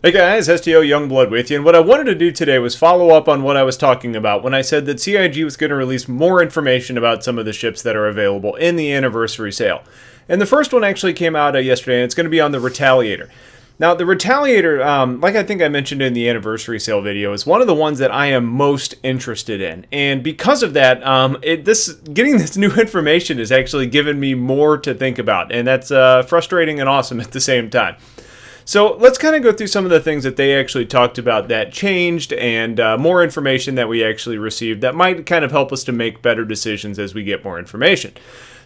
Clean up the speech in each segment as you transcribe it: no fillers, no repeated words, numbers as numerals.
Hey guys, STLYoungblood with you, and what I wanted to do today was follow up on what I was talking about when I said that CIG was going to release more information about some of the ships that are available in the anniversary sale. And the first one actually came out yesterday, and it's going to be on the Retaliator. Now, the Retaliator, like I think I mentioned in the anniversary sale video, is one of the ones that I am most interested in. And because of that, getting this new information has actually given me more to think about, and that's frustrating and awesome at the same time. So let's kind of go through some of the things that they actually talked about that changed, and more information that we actually received that might kind of help us to make better decisions as we get more information.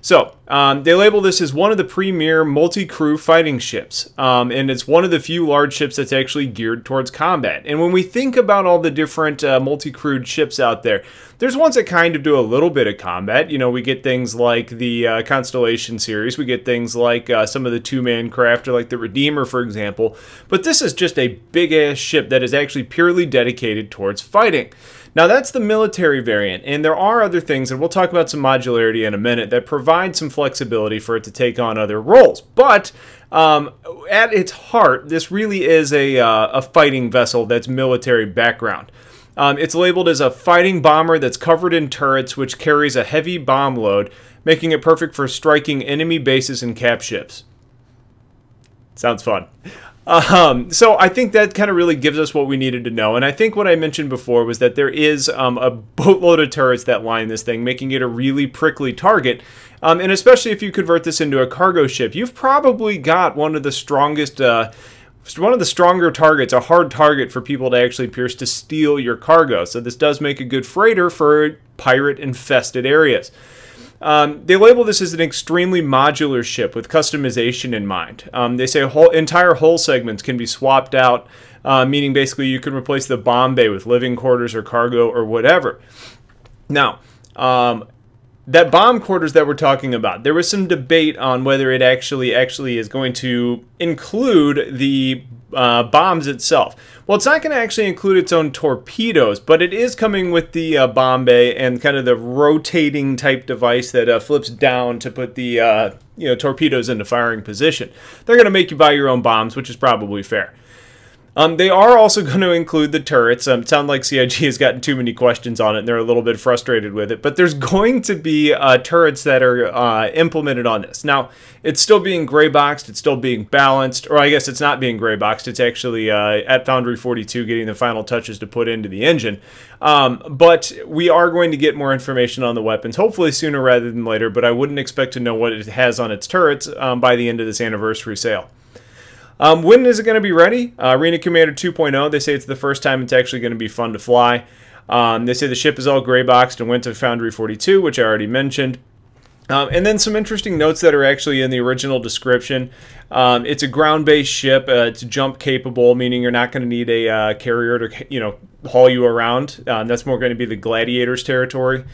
So, they label this as one of the premier multi-crew fighting ships, and it's one of the few large ships that's actually geared towards combat. And when we think about all the different multi-crewed ships out there, there's ones that kind of do a little bit of combat. You know, we get things like the Constellation series, we get things like some of the two-man craft, or like the Redeemer, for example. But this is just a big-ass ship that is actually purely dedicated towards fighting. Now, that's the military variant, and there are other things, and we'll talk about some modularity in a minute, that provide some flexibility for it to take on other roles. But at its heart, this really is a fighting vessel that's military background. It's labeled as a fighting bomber that's covered in turrets, which carries a heavy bomb load, making it perfect for striking enemy bases and cap ships. Sounds fun. So I think that kind of really gives us what we needed to know. And I think what I mentioned before was that there is a boatload of turrets that line this thing, making it a really prickly target. And especially if you convert this into a cargo ship, you've probably got one of the strongest, one of the stronger targets, a hard target for people to actually pierce to steal your cargo. So this does make a good freighter for pirate-infested areas. They label this as an extremely modular ship with customization in mind. They say entire hull segments can be swapped out, meaning basically you can replace the bomb bay with living quarters or cargo or whatever. Now, that bomb quarters that we're talking about, there was some debate on whether it actually is going to include the bombs itself. Well, it's not going to actually include its own torpedoes, but it is coming with the bomb bay and kind of the rotating type device that flips down to put the torpedoes into firing position. They're going to make you buy your own bombs, which is probably fair. They are also going to include the turrets. It sounds like CIG has gotten too many questions on it, and they're a little bit frustrated with it. But there's going to be turrets that are implemented on this. Now, it's still being gray boxed. It's still being balanced. Or I guess it's not being gray boxed. It's actually at Foundry 42 getting the final touches to put into the engine. But we are going to get more information on the weapons, hopefully sooner rather than later. But I wouldn't expect to know what it has on its turrets by the end of this anniversary sale. When is it going to be ready? Arena Commander 2.0, they say it's the first time it's actually going to be fun to fly. They say the ship is all gray boxed and went to Foundry 42, which I already mentioned. And then some interesting notes that are actually in the original description. It's a ground-based ship. It's jump capable, meaning you're not going to need a carrier to haul you around. That's more going to be the Gladiator's territory.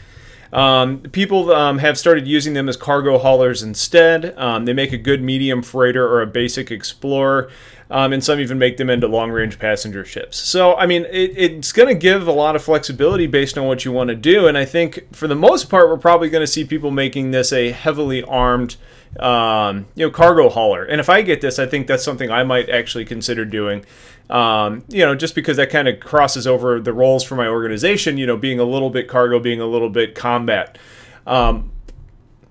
People have started using them as cargo haulers instead. They make a good medium freighter or a basic explorer, and some even make them into long-range passenger ships. So, I mean, it's going to give a lot of flexibility based on what you want to do, and I think for the most part, we're probably going to see people making this a heavily armed cargo hauler. And if I get this, I think that's something I might actually consider doing. Just because that kind of crosses over the roles for my organization, being a little bit cargo, being a little bit combat. Who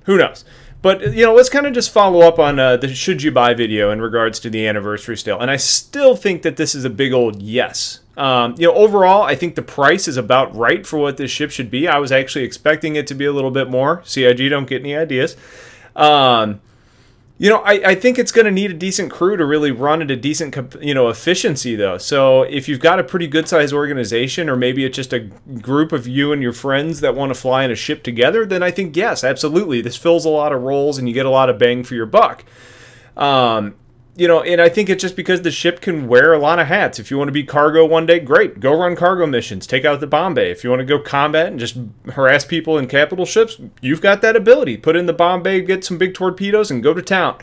knows? But, let's kind of just follow up on the should you buy video in regards to the anniversary sale. And I still think that this is a big old yes. Overall, I think the price is about right for what this ship should be. I was actually expecting it to be a little bit more. CIG, don't get any ideas. I think it's going to need a decent crew to really run at a decent, efficiency, though. So if you've got a pretty good-sized organization, or maybe it's just a group of you and your friends that want to fly in a ship together, then I think, yes, absolutely. This fills a lot of roles, and you get a lot of bang for your buck. And I think it's just because the ship can wear a lot of hats. If you want to be cargo one day, great. Go run cargo missions. Take out the bomb bay. If you want to go combat and just harass people in capital ships, you've got that ability. Put in the bomb bay, get some big torpedoes, and go to town.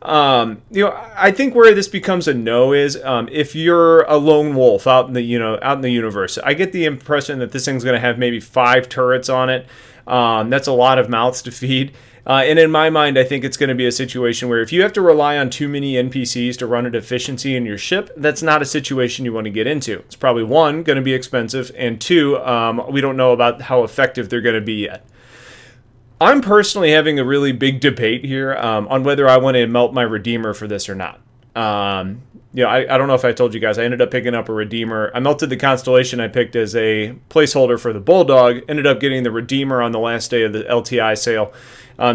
I think where this becomes a no is if you're a lone wolf out in the universe. I get the impression that this thing's going to have maybe 5 turrets on it. That's a lot of mouths to feed. And in my mind, I think it's going to be a situation where if you have to rely on too many NPCs to run at efficiency in your ship, that's not a situation you want to get into. It's probably, one, going to be expensive, and two, we don't know about how effective they're going to be yet. I'm personally having a really big debate here on whether I want to melt my Redeemer for this or not. You know, I don't know if I told you guys, I ended up picking up a Redeemer. I melted the Constellation I picked as a placeholder for the Bulldog, ended up getting the Redeemer on the last day of the LTI sale,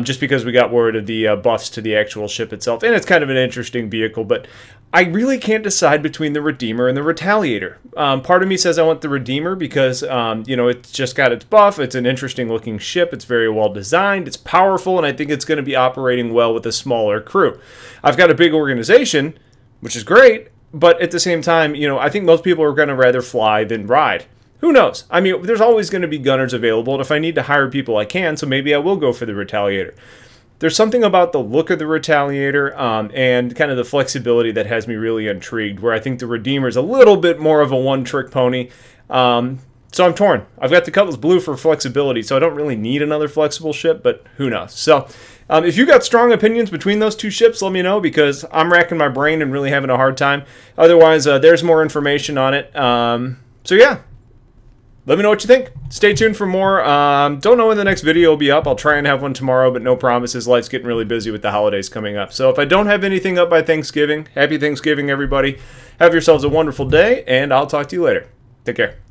just because we got word of the buffs to the actual ship itself. And it's kind of an interesting vehicle, but I really can't decide between the Redeemer and the Retaliator. Part of me says I want the Redeemer because, you know, it's just got its buff. It's an interesting looking ship. It's very well designed. It's powerful, and I think it's going to be operating well with a smaller crew. I've got a big organization, which is great, but at the same time, you know, I think most people are going to rather fly than ride. Who knows? I mean, there's always going to be gunners available, and if I need to hire people, I can, so maybe I will go for the Retaliator. There's something about the look of the Retaliator and kind of the flexibility that has me really intrigued, where I think the Redeemer is a little bit more of a one-trick pony. So I'm torn. I've got the Cutlass Blue for flexibility, so I don't really need another flexible ship, but who knows? So if you got strong opinions between those two ships, let me know, because I'm racking my brain and really having a hard time. Otherwise, there's more information on it. So yeah, let me know what you think. Stay tuned for more. Don't know when the next video will be up. I'll try and have one tomorrow, but no promises. Life's getting really busy with the holidays coming up. So if I don't have anything up by Thanksgiving, happy Thanksgiving, everybody. Have yourselves a wonderful day, and I'll talk to you later. Take care.